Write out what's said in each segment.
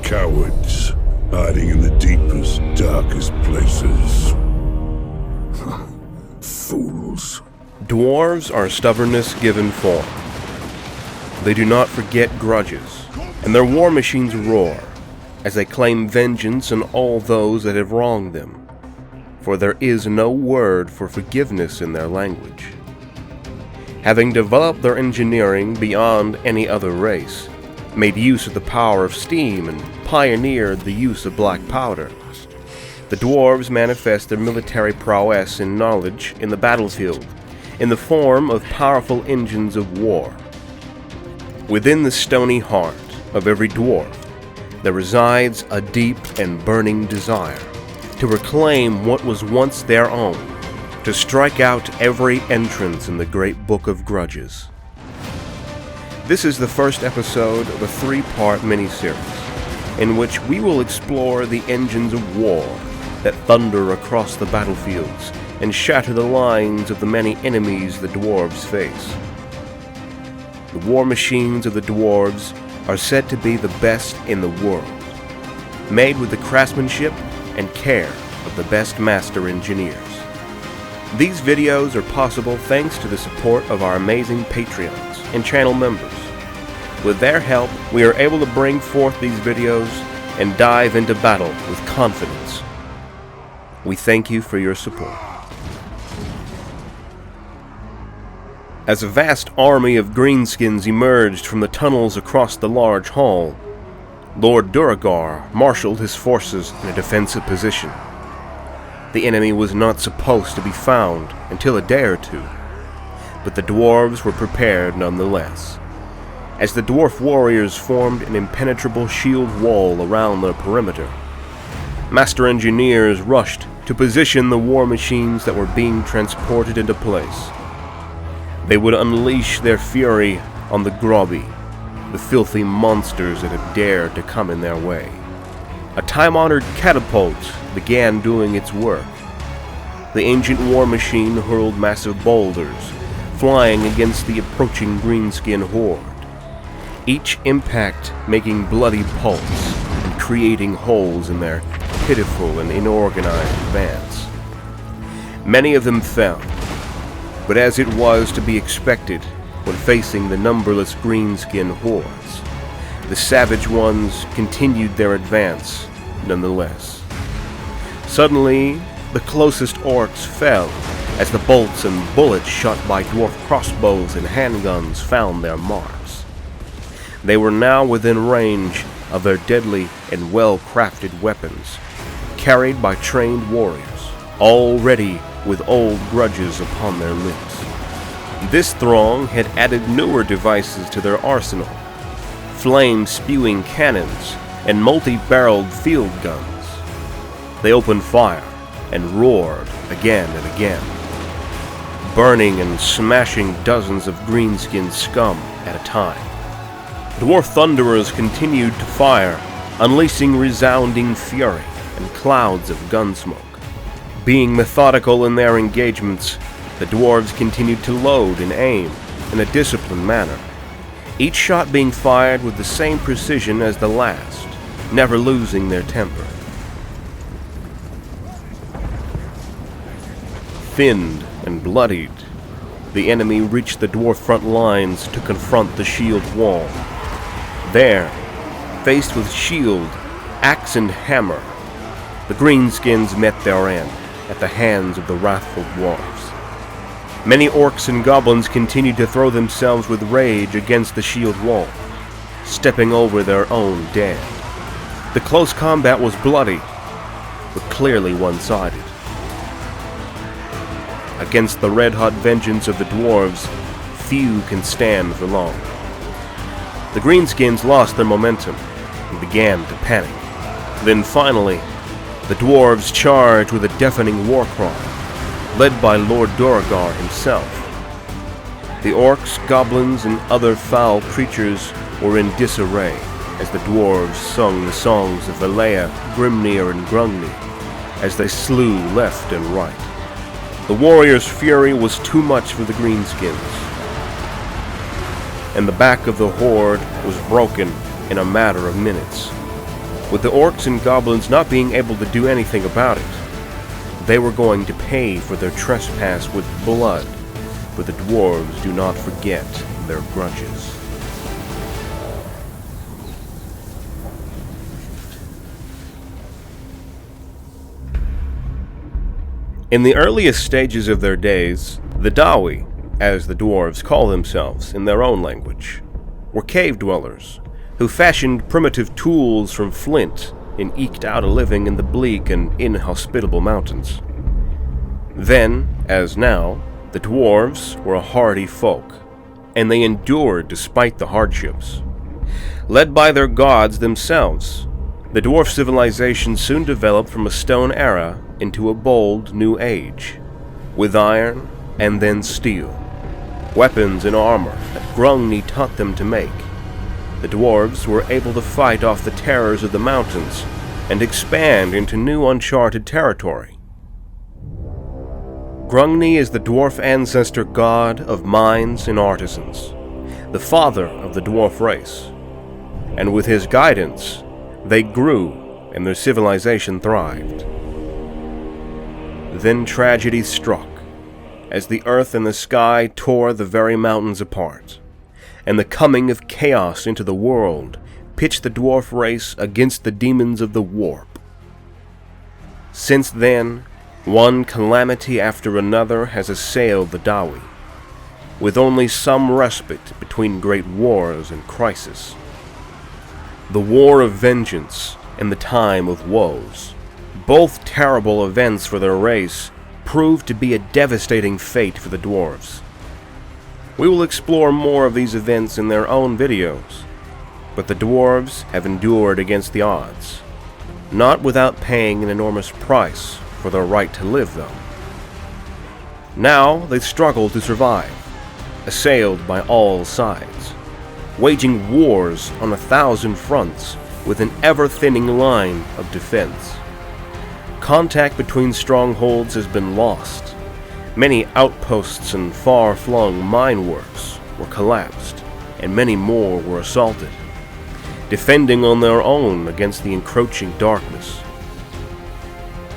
Cowards, hiding in the deepest, darkest places. Fools. Dwarves are stubbornness given form. They do not forget grudges, and their war machines roar as they claim vengeance on all those that have wronged them, for there is no word for forgiveness in their language. Having developed their engineering beyond any other race, made use of the power of steam, and pioneered the use of black powder, the dwarves manifest their military prowess and knowledge in the battlefield in the form of powerful engines of war. Within the stony heart of every dwarf, there resides a deep and burning desire to reclaim what was once their own, to strike out every entrance in the great book of grudges. This is the first episode of a 3-part miniseries in which we will explore the engines of war that thunder across the battlefields and shatter the lines of the many enemies the dwarves face. The war machines of the dwarves are said to be the best in the world, made with the craftsmanship and care of the best master engineers. These videos are possible thanks to the support of our amazing Patreons and channel members. With their help, we are able to bring forth these videos and dive into battle with confidence. We thank you for your support. As a vast army of greenskins emerged from the tunnels across the large hall, Lord Duergar marshaled his forces in a defensive position. The enemy was not supposed to be found until a day or two, but the dwarves were prepared nonetheless, as the dwarf warriors formed an impenetrable shield wall around their perimeter. Master engineers rushed to position the war machines that were being transported into place. They would unleash their fury on the Grobby, the filthy monsters that had dared to come in their way. A time-honored catapult began doing its work. The ancient war machine hurled massive boulders, flying against the approaching greenskin horde, each impact making bloody pulse and creating holes in their pitiful and inorganized advance. Many of them fell, but as it was to be expected when facing the numberless greenskin hordes, the savage ones continued their advance nonetheless. Suddenly, the closest orcs fell as the bolts and bullets shot by dwarf crossbows and handguns found their marks. They were now within range of their deadly and well-crafted weapons, carried by trained warriors, already with old grudges upon their lips. This throng had added newer devices to their arsenal, flame-spewing cannons and multi-barreled field guns. They opened fire and roared again and again, burning and smashing dozens of greenskin scum at a time. Dwarf thunderers continued to fire, unleashing resounding fury and clouds of gunsmoke. Being methodical in their engagements, the dwarves continued to load and aim in a disciplined manner, each shot being fired with the same precision as the last, never losing their temper. Thinned and bloodied, the enemy reached the dwarf front lines to confront the shield wall. There, faced with shield, axe, and hammer, the greenskins met their end at the hands of the wrathful dwarves. Many orcs and goblins continued to throw themselves with rage against the shield wall, stepping over their own dead. The close combat was bloody, but clearly one-sided. Against the red-hot vengeance of the dwarves, few can stand for long. The greenskins lost their momentum and began to panic. Then finally, the dwarves charged with a deafening war cry, led by Lord Duergar himself. The orcs, goblins, and other foul creatures were in disarray as the dwarves sung the songs of Valea, Grimnir, and Grungni as they slew left and right. The warriors' fury was too much for the greenskins, and the back of the horde was broken in a matter of minutes. with the orcs and goblins not being able to do anything about it. They were going to pay for their trespass with blood, but the dwarves do not forget their grudges. In the earliest stages of their days, the Dawi, as the dwarves call themselves in their own language, were cave dwellers who fashioned primitive tools from flint and eked out a living in the bleak and inhospitable mountains. Then, as now, the dwarves were a hardy folk, and they endured despite the hardships. Led by their gods themselves, the dwarf civilization soon developed from a stone era into a bold new age, with iron and then steel, weapons and armor that Grungni taught them to make. The dwarves were able to fight off the terrors of the mountains and expand into new uncharted territory. Grungni is the dwarf ancestor god of mines and artisans, the father of the dwarf race, and with his guidance, they grew and their civilization thrived. Then tragedy struck, as the earth and the sky tore the very mountains apart, and the coming of chaos into the world pitched the dwarf race against the demons of the warp. Since then, one calamity after another has assailed the Dawi, with only some respite between great wars and crisis. The War of Vengeance and the Time of Woes, both terrible events for their race, proved to be a devastating fate for the dwarves. We will explore more of these events in their own videos, but the dwarves have endured against the odds, not without paying an enormous price for their right to live, though. Now they struggle to survive, assailed by all sides, waging wars on 1,000 fronts with an ever-thinning line of defense. Contact between strongholds has been lost. Many outposts and far-flung mine works were collapsed, and many more were assaulted, defending on their own against the encroaching darkness.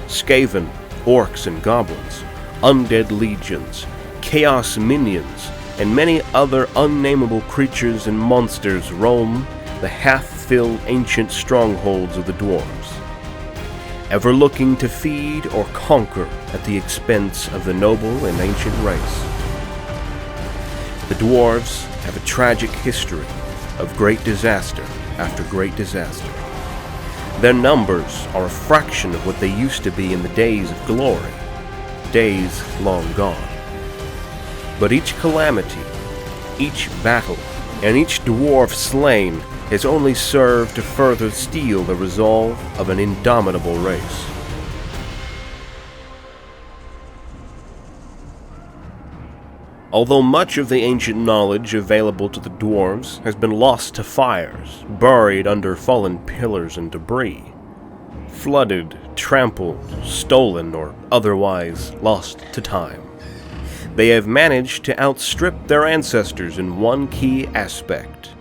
Skaven, orcs and goblins, undead legions, chaos minions, and many other unnameable creatures and monsters roam the half-filled ancient strongholds of the dwarves, ever looking to feed or conquer at the expense of the noble and ancient race. The dwarves have a tragic history of great disaster after great disaster. Their numbers are a fraction of what they used to be in the days of glory, days long gone. But each calamity, each battle, and each dwarf slain has only served to further steel the resolve of an indomitable race. Although much of the ancient knowledge available to the dwarves has been lost to fires, buried under fallen pillars and debris, flooded, trampled, stolen, or otherwise lost to time, they have managed to outstrip their ancestors in one key aspect: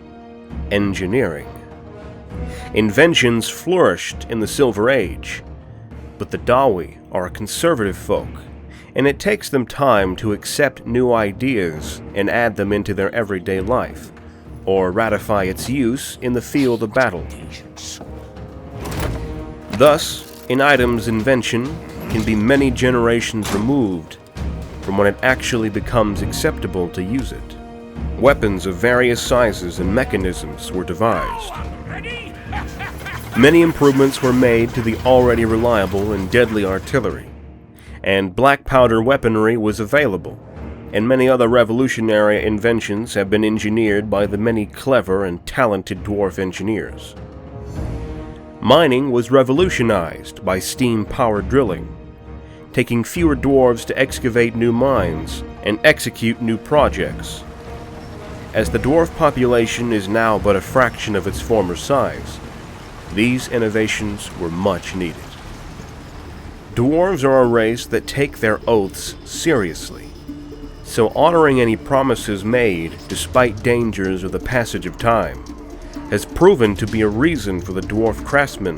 engineering. Inventions flourished in the Silver Age, but the Dawi are a conservative folk, and it takes them time to accept new ideas and add them into their everyday life, or ratify its use in the field of battle. Thus, an item's invention can be many generations removed from when it actually becomes acceptable to use it. Weapons of various sizes and mechanisms were devised. Many improvements were made to the already reliable and deadly artillery, and black powder weaponry was available, and many other revolutionary inventions have been engineered by the many clever and talented dwarf engineers. Mining was revolutionized by steam-powered drilling, taking fewer dwarves to excavate new mines and execute new projects. As the dwarf population is now but a fraction of its former size, these innovations were much needed. Dwarves are a race that take their oaths seriously, so honoring any promises made despite dangers of the passage of time has proven to be a reason for the dwarf craftsmen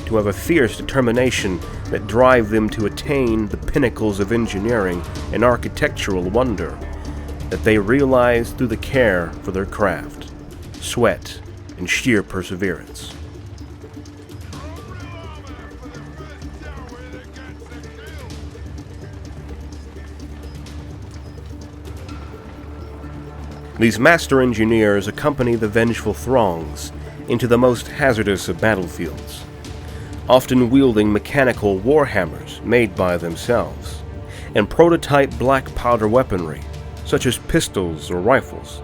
to have a fierce determination that drive them to attain the pinnacles of engineering and architectural wonder that they realize through the care for their craft, sweat, and sheer perseverance. These master engineers accompany the vengeful throngs into the most hazardous of battlefields, often wielding mechanical warhammers made by themselves, and prototype black powder weaponry, such as pistols or rifles,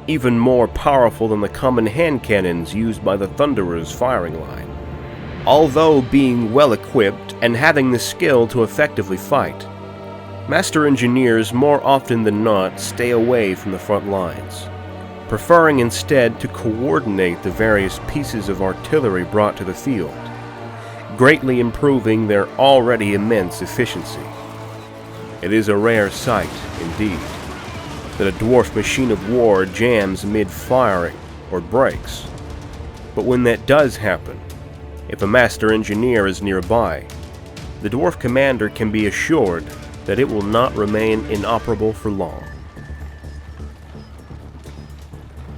even more powerful than the common hand cannons used by the Thunderer's firing line. Although being well equipped and having the skill to effectively fight, master engineers more often than not stay away from the front lines, preferring instead to coordinate the various pieces of artillery brought to the field, greatly improving their already immense efficiency. It is a rare sight, indeed, that a dwarf machine of war jams mid-firing or breaks. But when that does happen, if a master engineer is nearby, the dwarf commander can be assured that it will not remain inoperable for long.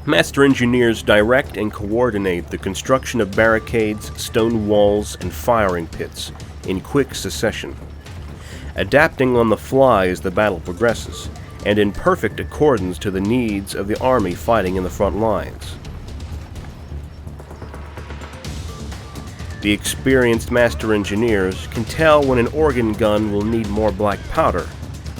Master engineers direct and coordinate the construction of barricades, stone walls, and firing pits in quick succession, adapting on the fly as the battle progresses, and in perfect accordance to the needs of the army fighting in the front lines. The experienced master engineers can tell when an organ gun will need more black powder,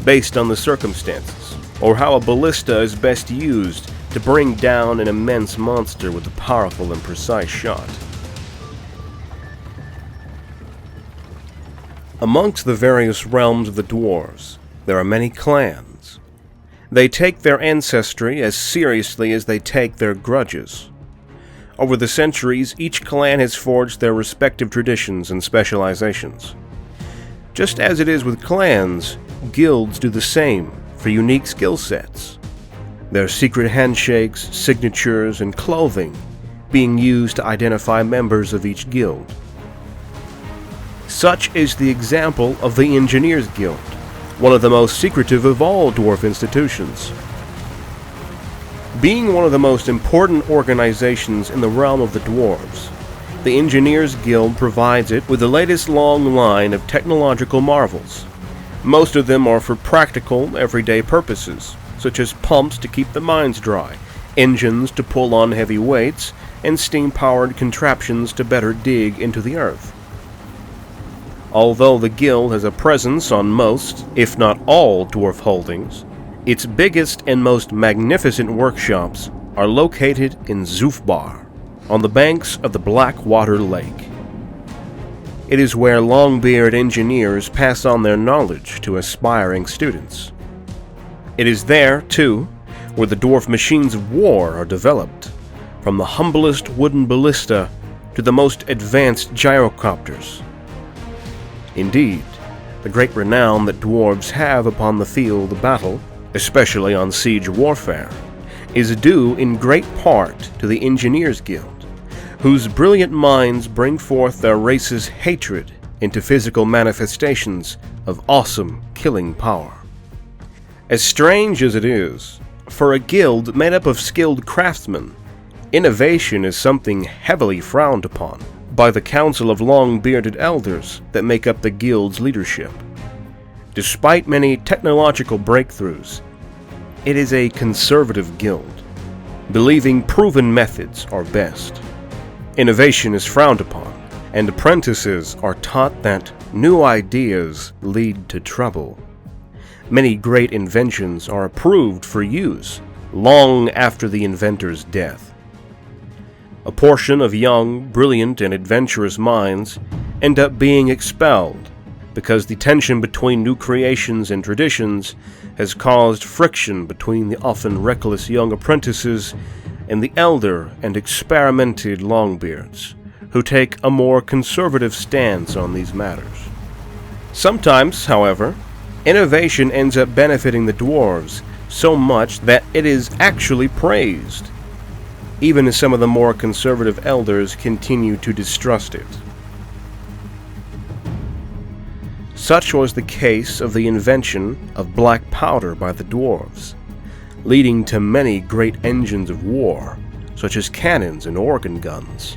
based on the circumstances, or how a ballista is best used to bring down an immense monster with a powerful and precise shot. Amongst the various realms of the dwarves, there are many clans. They take their ancestry as seriously as they take their grudges. Over the centuries, each clan has forged their respective traditions and specializations. Just as it is with clans, guilds do the same for unique skill sets. Their secret handshakes, signatures, and clothing being used to identify members of each guild. Such is the example of the Engineers Guild, one of the most secretive of all dwarf institutions. Being one of the most important organizations in the realm of the dwarves, the Engineers Guild provides it with the latest long line of technological marvels. Most of them are for practical, everyday purposes, such as pumps to keep the mines dry, engines to pull on heavy weights, and steam-powered contraptions to better dig into the earth. Although the guild has a presence on most, if not all, dwarf holdings, its biggest and most magnificent workshops are located in Zufbar, on the banks of the Blackwater Lake. It is where long-beard engineers pass on their knowledge to aspiring students. It is there, too, where the dwarf machines of war are developed, from the humblest wooden ballista to the most advanced gyrocopters. Indeed, the great renown that dwarves have upon the field of battle, especially on siege warfare, is due in great part to the Engineers Guild, whose brilliant minds bring forth their race's hatred into physical manifestations of awesome killing power. As strange as it is, for a guild made up of skilled craftsmen, innovation is something heavily frowned upon by the council of long-bearded elders that make up the guild's leadership. Despite many technological breakthroughs, it is a conservative guild, believing proven methods are best. Innovation is frowned upon, and apprentices are taught that new ideas lead to trouble. Many great inventions are approved for use long after the inventor's death. A portion of young, brilliant, and adventurous minds end up being expelled because the tension between new creations and traditions has caused friction between the often reckless young apprentices and the elder and experimented longbeards, who take a more conservative stance on these matters. Sometimes, however, innovation ends up benefiting the dwarves so much that it is actually praised. even as some of the more conservative elders continue to distrust it. Such was the case of the invention of black powder by the dwarves, leading to many great engines of war, such as cannons and organ guns.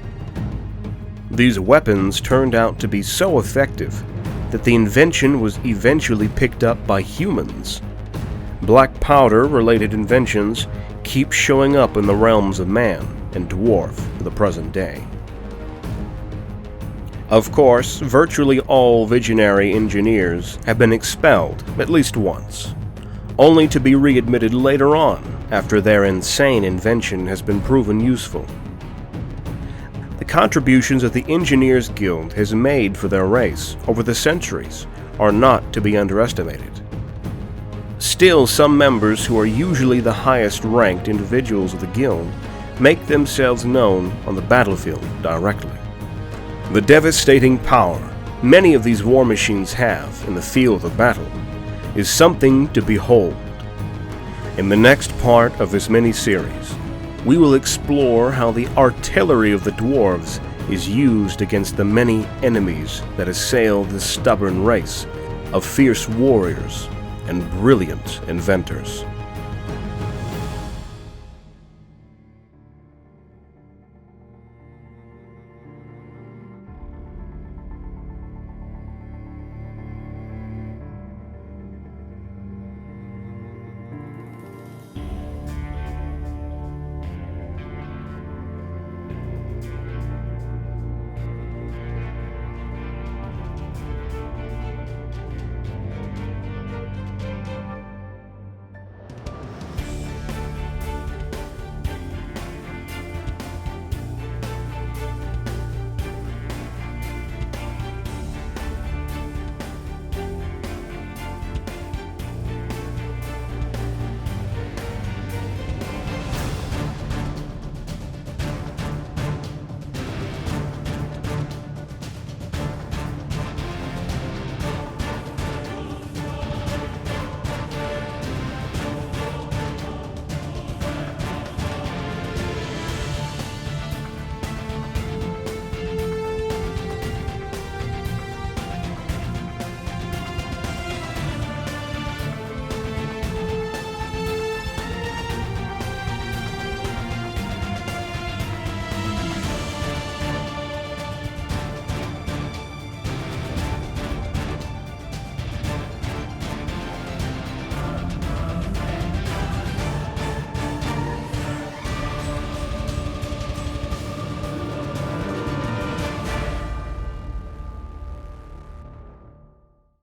These weapons turned out to be so effective that the invention was eventually picked up by humans. Black powder-related inventions keep showing up in the realms of man and dwarf to the present day. Of course, virtually all visionary engineers have been expelled at least once, only to be readmitted later on after their insane invention has been proven useful. The contributions that the Engineers Guild has made for their race over the centuries are not to be underestimated. Still, some members who are usually the highest-ranked individuals of the guild make themselves known on the battlefield directly. The devastating power many of these war machines have in the field of battle is something to behold. In the next part of this mini-series, we will explore how the artillery of the dwarves is used against the many enemies that assail this stubborn race of fierce warriors and brilliant inventors.